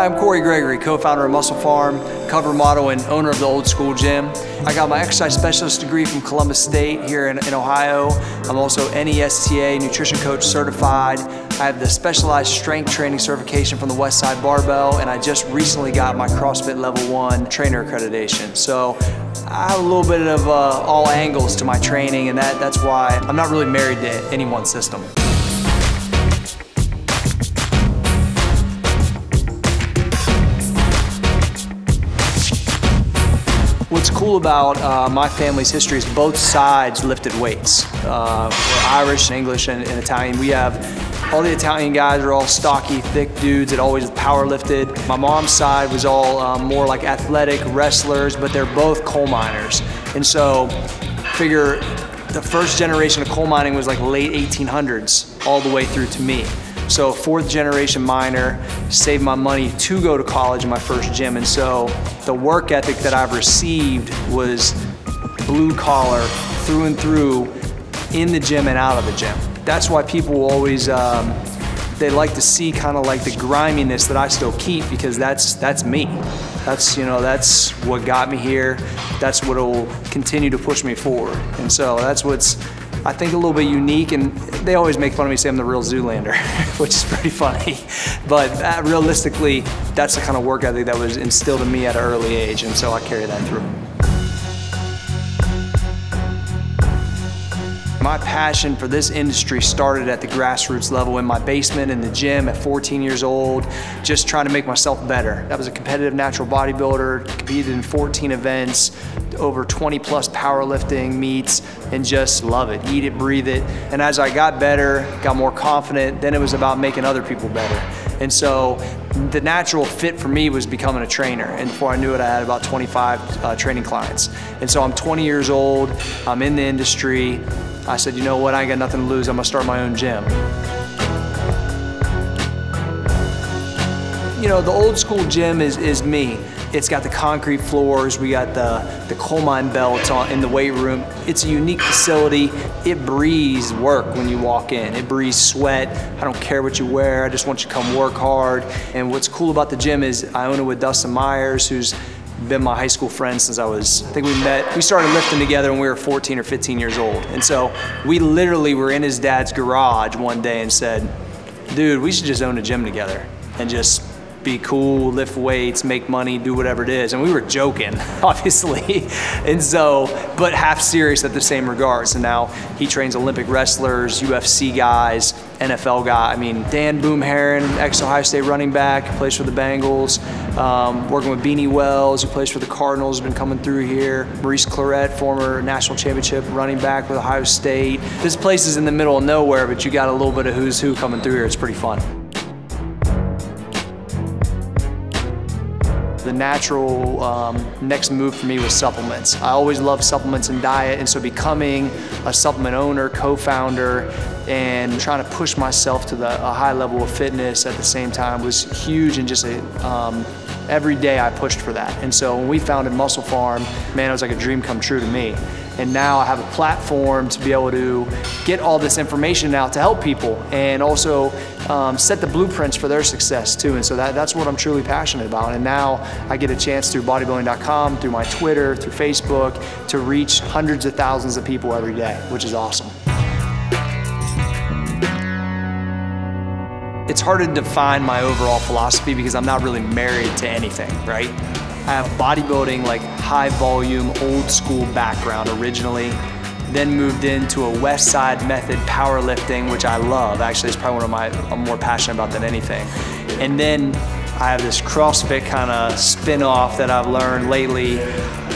Hi, I'm Cory Gregory, co-founder of Muscle Farm, cover model and owner of the Old School Gym. I got my exercise specialist degree from Columbus State here in Ohio. I'm also NESTA nutrition coach certified. I have the specialized strength training certification from the Westside Barbell, and I just recently got my CrossFit Level 1 trainer accreditation. So I have a little bit of all angles to my training, and that's why I'm not really married to any one system. What's cool about my family's history is both sides lifted weights. We're Irish, English, and Italian. We have all the Italian guys are all stocky, thick dudes that always powerlifted. My mom's side was all more like athletic wrestlers, but they're both coal miners. And so, figure the first generation of coal mining was like late 1800s, all the way through to me. So fourth generation miner, saved my money to go to college in my first gym. And so the work ethic that I've received was blue collar through and through, in the gym and out of the gym. That's why people will always, they like to see kind of like the griminess that I still keep, because that's me. That's what got me here. That's what will continue to push me forward. And so that's what's, I think, a little bit unique, and they always make fun of me saying I'm the real Zoolander, which is pretty funny. But realistically, that's the kind of work ethic that was instilled in me at an early age, and so I carry that through. My passion for this industry started at the grassroots level in my basement in the gym at 14 years old, just trying to make myself better. I was a competitive natural bodybuilder, competed in 14 events, over 20 plus powerlifting meets, and just love it, eat it, breathe it. And as I got better, got more confident, then it was about making other people better. And so the natural fit for me was becoming a trainer. And before I knew it, I had about 25 training clients. And so I'm 20 years old, I'm in the industry. I said, you know what, I ain't got nothing to lose, I'm gonna start my own gym. You know, the Old School Gym is me. It's got the concrete floors, we got the coal mine belts in the weight room. It's a unique facility. It breathes work when you walk in. It breathes sweat. I don't care what you wear, I just want you to come work hard. And what's cool about the gym is I own it with Dustin Myers, who's been my high school friend since we started lifting together when we were 14 or 15 years old. And so we literally were in his dad's garage one day and said, dude, we should just own a gym together and just be cool, lift weights, make money, do whatever it is. And we were joking, obviously. And so, but half serious at the same regards. And now he trains Olympic wrestlers, UFC guys, NFL guy. I mean, Dan Boom Herron, ex-Ohio State running back, plays for the Bengals. Working with Beanie Wells, who plays for the Cardinals, has been coming through here. Maurice Clarett, former national championship running back with Ohio State. This place is in the middle of nowhere, but you got a little bit of who's who coming through here. It's pretty fun. The natural next move for me was supplements. I always loved supplements and diet, and so becoming a supplement owner, co-founder, and trying to push myself to a high level of fitness at the same time was huge, and just every day I pushed for that. And so when we founded Muscle Farm, man, it was like a dream come true to me. And now I have a platform to be able to get all this information out to help people, and also set the blueprints for their success too. And so that's what I'm truly passionate about. And now I get a chance through Bodybuilding.com, through my Twitter, through Facebook, to reach hundreds of thousands of people every day, which is awesome. It's hard to define my overall philosophy because I'm not really married to anything, right? I have bodybuilding, like high volume, old school background originally, then moved into a West Side method powerlifting, which I love. Actually, it's probably one of I'm more passionate about than anything. And then I have this CrossFit kind of spin-off that I've learned lately.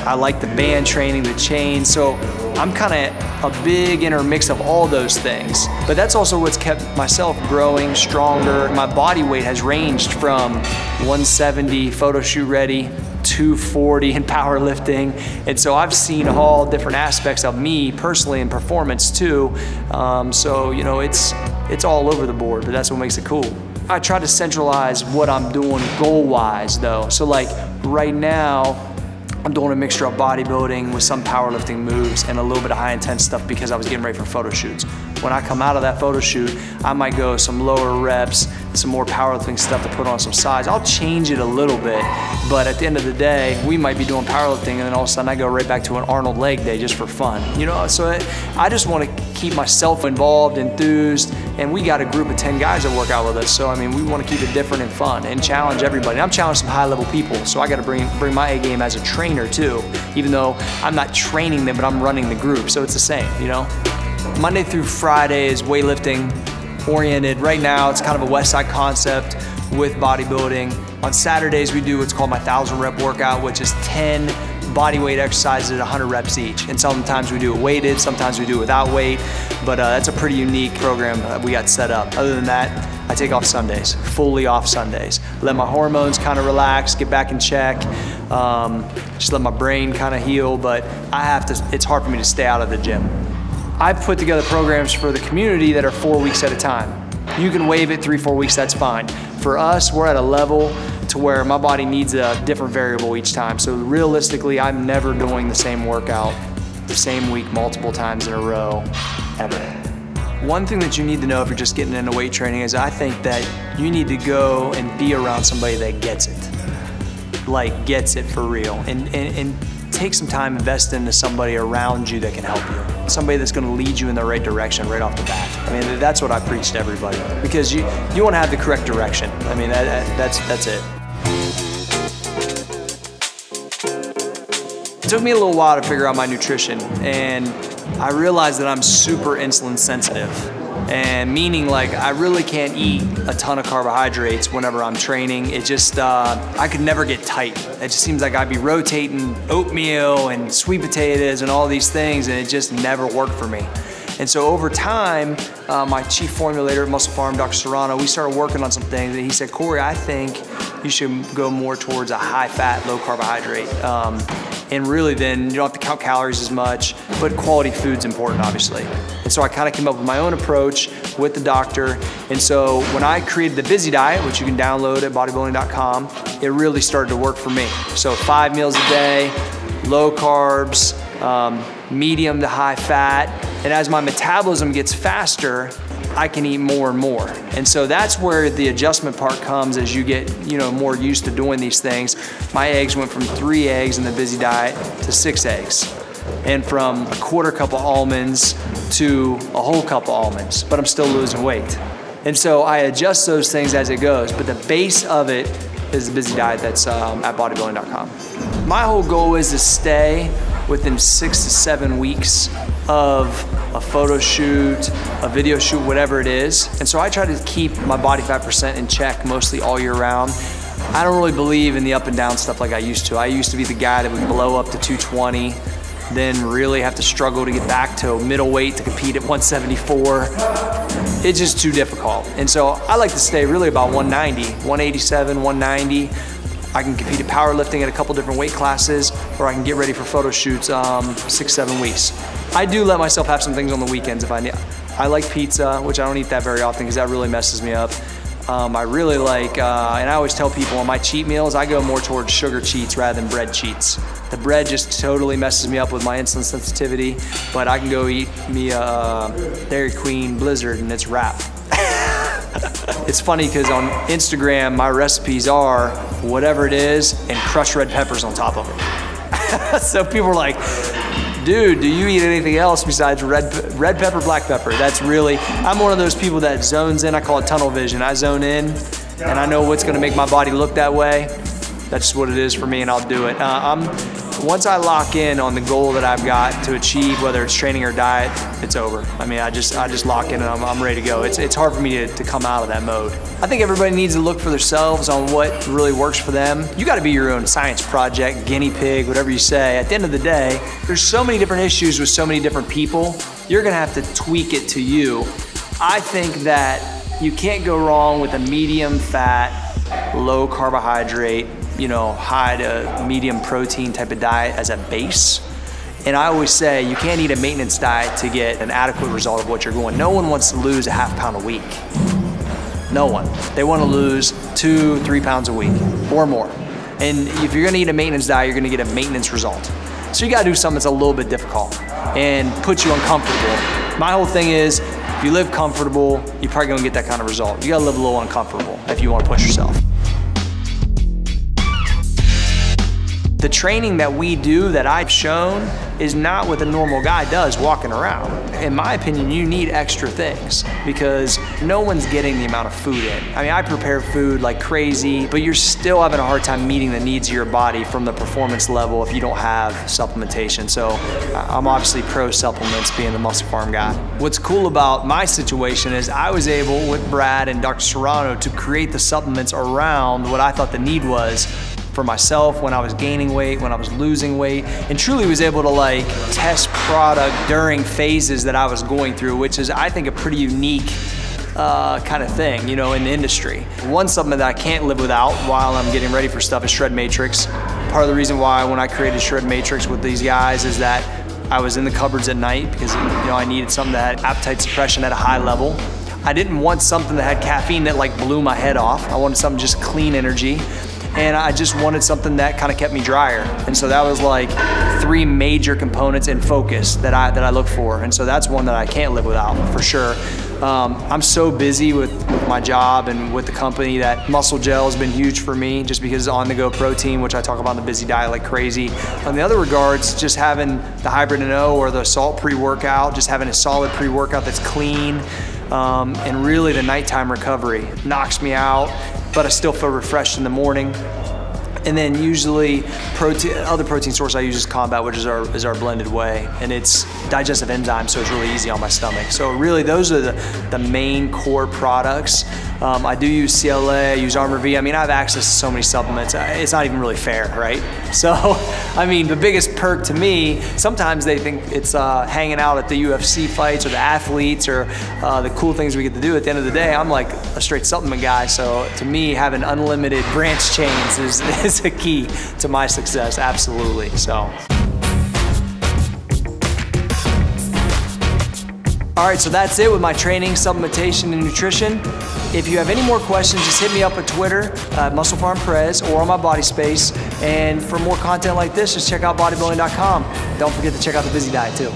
I like the band training, the chain, so I'm kind of a big intermix of all those things. But that's also what's kept myself growing stronger. My body weight has ranged from 170 photo shoot ready, 240 in powerlifting. And so I've seen all different aspects of me personally in performance too. So, you know, it's all over the board, but that's what makes it cool. I try to centralize what I'm doing goal-wise though. So like right now, I'm doing a mixture of bodybuilding with some powerlifting moves and a little bit of high intense stuff because I was getting ready for photo shoots. When I come out of that photo shoot, I might go some lower reps, some more powerlifting stuff to put on some sides. I'll change it a little bit, but at the end of the day, we might be doing powerlifting and then all of a sudden I go right back to an Arnold leg day just for fun. You know, so I just want to keep myself involved, enthused, and we got a group of 10 guys that work out with us. So I mean, we want to keep it different and fun and challenge everybody. And I'm challenging some high-level people, so I got to bring my A game as a trainer too, even though I'm not training them, but I'm running the group, so it's the same, you know? Monday through Friday is weightlifting oriented. Right now, it's kind of a West Side concept with bodybuilding. On Saturdays, we do what's called my 1,000 rep workout, which is 10 body weight exercises at 100 reps each. And sometimes we do it weighted, sometimes we do it without weight, but that's a pretty unique program that we got set up. Other than that, I take off Sundays, fully off Sundays. Let my hormones kind of relax, get back in check, just let my brain kind of heal, but it's hard for me to stay out of the gym. I've put together programs for the community that are 4 weeks at a time. You can waive it 3-4 weeks, that's fine. For us, we're at a level to where my body needs a different variable each time. So realistically, I'm never doing the same workout, the same week multiple times in a row, ever. One thing that you need to know if you're just getting into weight training is I think that you need to go and be around somebody that gets it. Like gets it for real. And take some time, invest into somebody around you that can help you. Somebody that's gonna lead you in the right direction right off the bat. I mean, that's what I preach to everybody. Because you wanna have the correct direction. I mean, that's it. It took me a little while to figure out my nutrition, and I realized that I'm super insulin sensitive. And meaning like I really can't eat a ton of carbohydrates whenever I'm training. It just, I could never get tight. It just seems like I'd be rotating oatmeal and sweet potatoes and all these things, and it just never worked for me. And so over time, my chief formulator at Muscle Farm, Dr. Serrano, we started working on some things, and he said, Cory, I think you should go more towards a high-fat, low-carbohydrate. And really then, you don't have to count calories as much, but quality food's important, obviously. And so I kind of came up with my own approach with the doctor. And so when I created the Busy Diet, which you can download at Bodybuilding.com, it really started to work for me. So 5 meals a day, low carbs, medium to high fat. And as my metabolism gets faster, I can eat more and more. And so that's where the adjustment part comes as you get, more used to doing these things. My eggs went from 3 eggs in the Busy Diet to 6 eggs. And from a quarter cup of almonds to a whole cup of almonds, but I'm still losing weight. And so I adjust those things as it goes, but the base of it is the Busy Diet that's at Bodybuilding.com. My whole goal is to stay within 6 to 7 weeks of a photo shoot, a video shoot, whatever it is. And so I try to keep my body fat percent in check mostly all year round. I don't really believe in the up and down stuff like I used to. I used to be the guy that would blow up to 220, then really have to struggle to get back to middleweight to compete at 174. It's just too difficult. And so I like to stay really about 190, 187, 190. I can compete at powerlifting at a couple different weight classes, or I can get ready for photo shoots 6-7 weeks. I do let myself have some things on the weekends if I need. I like pizza, which I don't eat that very often because that really messes me up. I really like, and I always tell people on my cheat meals, I go more towards sugar cheats rather than bread cheats. The bread just totally messes me up with my insulin sensitivity, but I can go eat me a Dairy Queen Blizzard and it's wrap. It's funny because on Instagram, my recipes are whatever it is and crushed red peppers on top of it. So people are like, dude, do you eat anything else besides red pepper, black pepper? That's really, I'm one of those people that zones in. I call it tunnel vision. I zone in and I know what's gonna make my body look that way. That's just what it is for me and I'll do it. Once I lock in on the goal that I've got to achieve, whether it's training or diet, it's over. I mean, I just lock in and I'm ready to go. It's hard for me to come out of that mode. I think everybody needs to look for themselves on what really works for them. You gotta be your own science project, guinea pig, whatever you say. At the end of the day, there's so many different issues with so many different people. You're gonna have to tweak it to you. I think that you can't go wrong with a medium fat, low carbohydrate, high to medium protein type of diet as a base. And I always say you can't eat a maintenance diet to get an adequate result of what you're going. No one wants to lose a ½ pound a week. No one. They want to lose 2-3 pounds a week or more. And if you're gonna eat a maintenance diet, you're gonna get a maintenance result. So you gotta do something that's a little bit difficult and put you uncomfortable. My whole thing is, If you live comfortable, you're probably gonna get that kind of result. You gotta live a little uncomfortable if you wanna push yourself. The training that we do, that I've shown, is not what the normal guy does walking around. In my opinion, you need extra things because no one's getting the amount of food in. I mean, I prepare food like crazy, but you're still having a hard time meeting the needs of your body from the performance level if you don't have supplementation. So I'm obviously pro supplements, being the Muscle Farm guy. What's cool about my situation is I was able, with Brad and Dr. Serrano, to create the supplements around what I thought the need was for myself when I was gaining weight, when I was losing weight, and truly was able to like test product during phases that I was going through, which is, I think, a pretty unique kind of thing, you know, in the industry. One supplement that I can't live without while I'm getting ready for stuff is Shred Matrix. Part of the reason why when I created Shred Matrix with these guys is that I was in the cupboards at night because, you know, I needed something that had appetite suppression at a high level. I didn't want something that had caffeine that like blew my head off. I wanted something just clean energy. And I just wanted something that kind of kept me drier. And so that was like 3 major components in focus that I look for. And so that's one that I can't live without, for sure. I'm so busy with my job and with the company that muscle gel has been huge for me, just because on-the-go protein, which I talk about in the busy diet like crazy. On the other regards, just having the Hybrid NO or the Salt pre-workout, just having a solid pre-workout that's clean, and really the nighttime recovery knocks me out, but I still feel refreshed in the morning. And then usually other protein source I use is Combat, which is our blended whey, and it's digestive enzymes, so it's really easy on my stomach. So really those are the main core products. I do use CLA, I use Armor V. I mean, I have access to so many supplements, it's not even really fair, right? So, I mean, the biggest perk to me, sometimes they think it's hanging out at the UFC fights or the athletes or the cool things we get to do. At the end of the day, I'm like a straight supplement guy, so to me, having unlimited branch chains is a key to my success, absolutely. So. All right, so that's it with my training, supplementation, and nutrition. If you have any more questions, just hit me up at Twitter, Muscle Farm Prez, or on my Body Space. And for more content like this, just check out Bodybuilding.com. Don't forget to check out the Busy Diet too.